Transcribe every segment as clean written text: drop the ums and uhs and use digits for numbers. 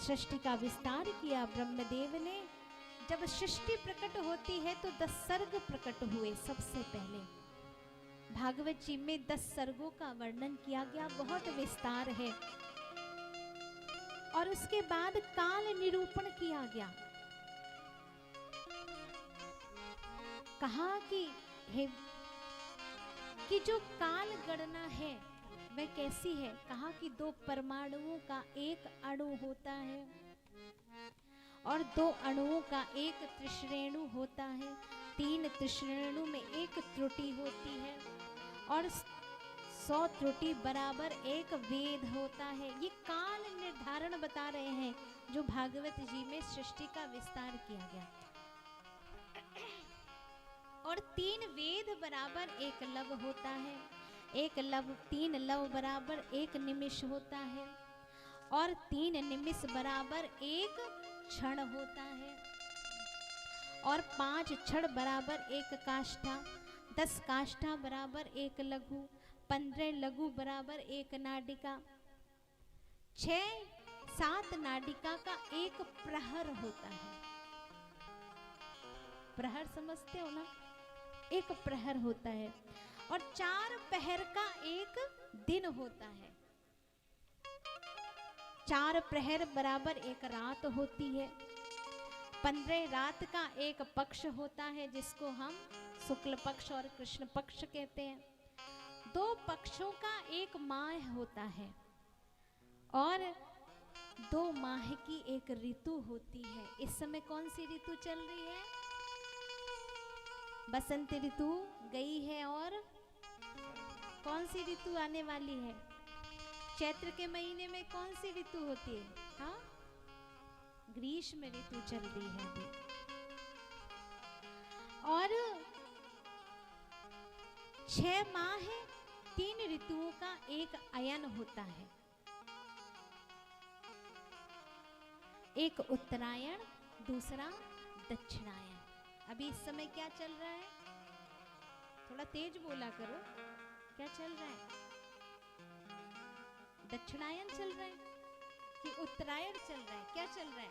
सृष्टि का विस्तार किया ब्रह्मदेव ने। जब सृष्टि प्रकट होती है तो 10 सर्ग प्रकट हुए। सबसे पहले भागवत जी में 10 सर्गों का वर्णन किया गया, बहुत विस्तार है। और उसके बाद काल निरूपण किया गया। कहा कि जो काल गणना है वह कैसी है। कहा कि 2 परमाणुओं का एक अणु होता है और 2 अणुओं का एक त्रिश्रेणु होता है। 3 त्रिश्रेणु में एक त्रुटि होती है और 100 त्रुटि बराबर एक वेद होता है। ये काल निर्धारण बता रहे हैं जो भागवत जी में सृष्टि का विस्तार किया गया। और 3 वेद बराबर एक लव होता है, एक लव 3 लव बराबर एक निमिष होता है और 3 निमिष बराबर एक क्षण होता है और 5 क्षण बराबर एक काष्ठा, 10 काष्ठा बराबर एक लघु, 15 लघु बराबर एक नाडिका, 6-7 नाडिका का एक प्रहर होता है। प्रहर समझते हो ना, एक प्रहर होता है और 4 पहर का एक दिन होता है। 4 प्रहर बराबर एक रात होती है। 15 रात का एक पक्ष होता है जिसको हम शुक्ल पक्ष और कृष्ण पक्ष कहते हैं। 2 पक्षों का एक माह होता है और 2 माह की एक ऋतु होती है। इस समय कौन सी ऋतु चल रही है? बसंत ऋतु गई है और कौन सी ऋतु आने वाली है? चैत्र के महीने में कौन सी ऋतु होती है? हाँ, ग्रीष्म ऋतु चल रही है अभी। और 6 माह है, 3 ऋतुओं का एक अयन होता है। एक उत्तरायण, दूसरा दक्षिणायन। अभी इस समय क्या चल रहा है? थोड़ा तेज बोला करो, क्या चल रहा है? दक्षिणायन चल रहा है कि उत्तरायण चल रहा है? क्या चल रहा है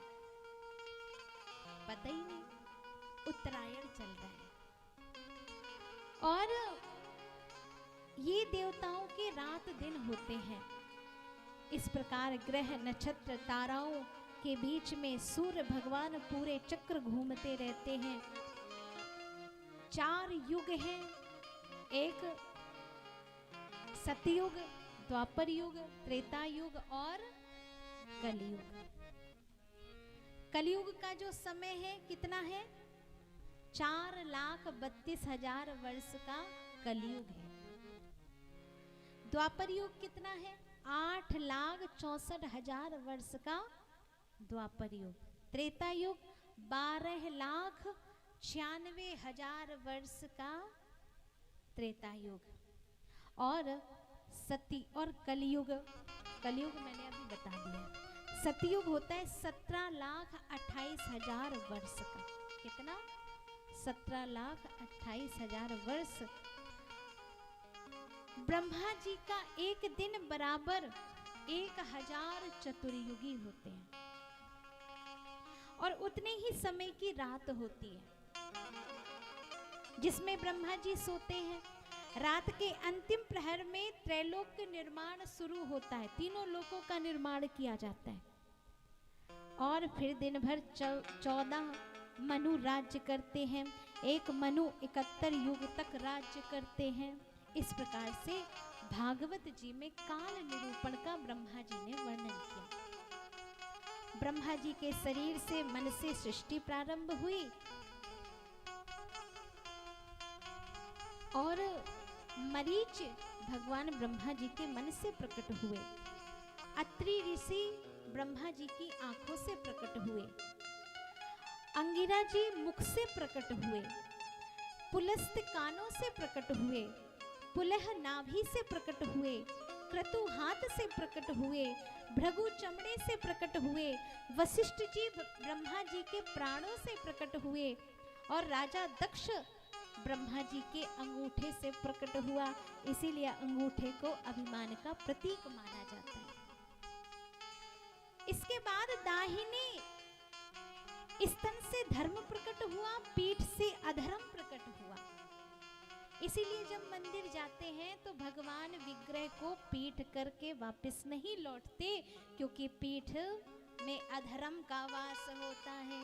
पता ही नहीं। उत्तरायण चल रहा है। और ये देवताओं के रात दिन होते हैं। इस प्रकार ग्रह नक्षत्र ताराओं के बीच में सूर्य भगवान पूरे चक्र घूमते रहते हैं। 4 युग हैं, एक सतयुग, द्वापर युग, त्रेता युग और कलयुग। कलयुग का जो समय है कितना है? 4,32,000 वर्ष का कलयुग है। द्वापर युग कितना है? 8,64,000 वर्ष का द्वापर युग। त्रेता युग 12,96,000 वर्ष का त्रेता युग। और सती और कलयुग, कलयुग मैंने अभी बता दिया। सतयुग होता है 17,28,000 वर्ष का। कितना? 17,28,000 वर्ष। ब्रह्मा जी का एक दिन बराबर 1,000 चतुर्युगी होते हैं और उतने ही समय की रात होती है जिसमें ब्रह्मा जी सोते हैं। रात के अंतिम प्रहर में त्रैलोक्य निर्माण शुरू होता है। तीनों लोकों का निर्माण किया जाता है और फिर दिन भर 14 मनु राज्य करते हैं। एक मनु 71 युग तक राज्य करते हैं। इस प्रकार से भागवत जी में काल निरूपण का ब्रह्मा जी ने वर्णन किया। ब्रह्मा जी के शरीर से मन से सृष्टि प्रारंभ हुई और मरीच भगवान ब्रह्मा जी के मन से प्रकट हुए। अत्रि ऋषि ब्रह्मा जी की आंखों से प्रकट हुए। अंगिरा जी मुख से प्रकट हुए। पुलस्त कानों से प्रकट हुए। पुलह नाभि से प्रकट हुए। क्रतु हाथ से प्रकट हुए। भृगु चमड़े से प्रकट हुए। वशिष्ठ जी ब्रह्मा जी के प्राणों से प्रकट हुए और राजा दक्ष ब्रह्मा जी के अंगूठे से प्रकट हुआ। इसीलिए अंगूठे को अभिमान का प्रतीक माना जाता है। इसके बाद दाहिने दाहिने स्तन से धर्म प्रकट हुआ, पीठ से अधर्म प्रकट हुआ। इसीलिए जब मंदिर जाते हैं तो भगवान विग्रह को पीठ करके वापस नहीं लौटते, क्योंकि पीठ में अधर्म का वास होता है।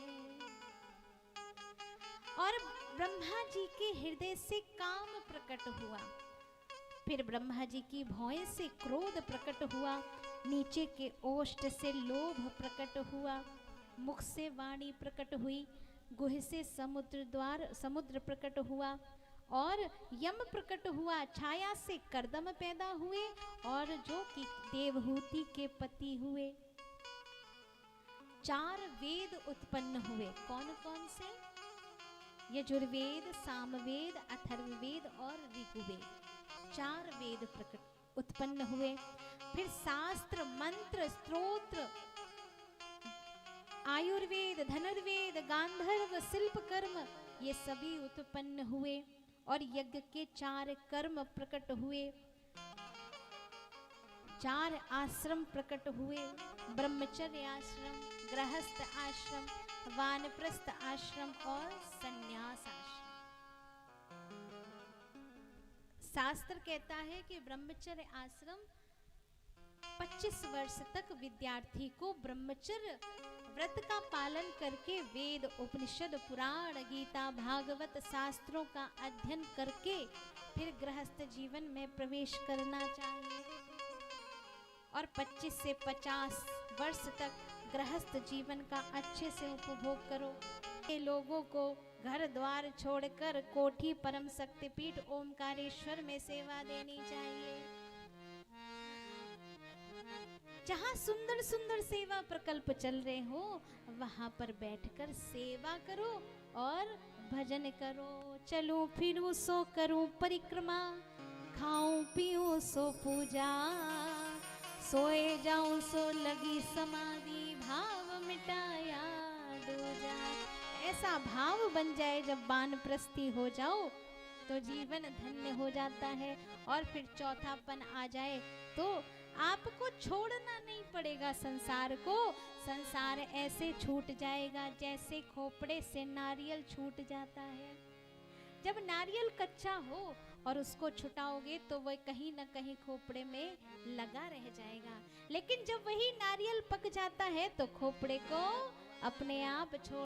और ब्रह्मा जी के हृदय से काम प्रकट हुआ, फिर ब्रह्मा जी की भौएं से क्रोध प्रकट हुआ, नीचे के ओष्ठ से लोभ प्रकट हुआ, मुख से वाणी प्रकट हुई, गुह से समुद्र प्रकट हुआ, और यम प्रकट हुआ, छाया से कर्दम पैदा हुए, और जो कि देवहूति के पति हुए। 4 वेद उत्पन्न हुए। कौन कौन से? यजुर्वेद, सामवेद, अथर्ववेद और ऋग्वेद। 4 वेद प्रकट उत्पन्न हुए। फिर शास्त्र, मंत्र, स्तोत्र, आयुर्वेद, धनुर्वेद, गांधर्व, शिल्प कर्म, ये सभी उत्पन्न हुए। और यज्ञ के 4 कर्म प्रकट हुए, 4 आश्रम प्रकट हुए, ब्रह्मचर्य आश्रम, गृहस्थ आश्रम, वानप्रस्थ आश्रम और संन्यास आश्रम। शास्त्र कहता है कि ब्रह्मचर्य आश्रम 25 वर्ष तक विद्यार्थी को ब्रह्मचर्य व्रत का पालन करके वेद, उपनिषद, पुराण, गीता, भागवत शास्त्रों का अध्ययन करके फिर गृहस्थ जीवन में प्रवेश करना चाहिए। और 25 से 50 वर्ष तक गृहस्थ जीवन का अच्छे से उपभोग करो। ये लोगों को घर द्वार छोड़कर कोठी परम शक्तिपीठ ओमकारेश्वर में सेवा देनी चाहिए, जहाँ सुंदर सुंदर सेवा प्रकल्प चल रहे हो, वहां पर बैठकर सेवा करो और भजन करो। चलूं फिरूं सो करूं परिक्रमा, खाऊं पीऊं सो पूजा, सोए जाऊं सो लगी समाधि, भाव मिटाया दूजा। ऐसा भाव बन जाए जब वानप्रस्थी हो जाओ तो जीवन धन्य हो जाता है। और फिर चौथापन आ जाए तो आपको छोड़ना नहीं पड़ेगा संसार को। संसार ऐसे छूट जाएगा जैसे खोपड़े से नारियल छूट जाता है। जब नारियल कच्चा हो और उसको छुटाओगे तो वह कहीं ना कहीं खोपड़े में लगा रह जाएगा, लेकिन जब वही नारियल पक जाता है तो खोपड़े को अपने आप छोड़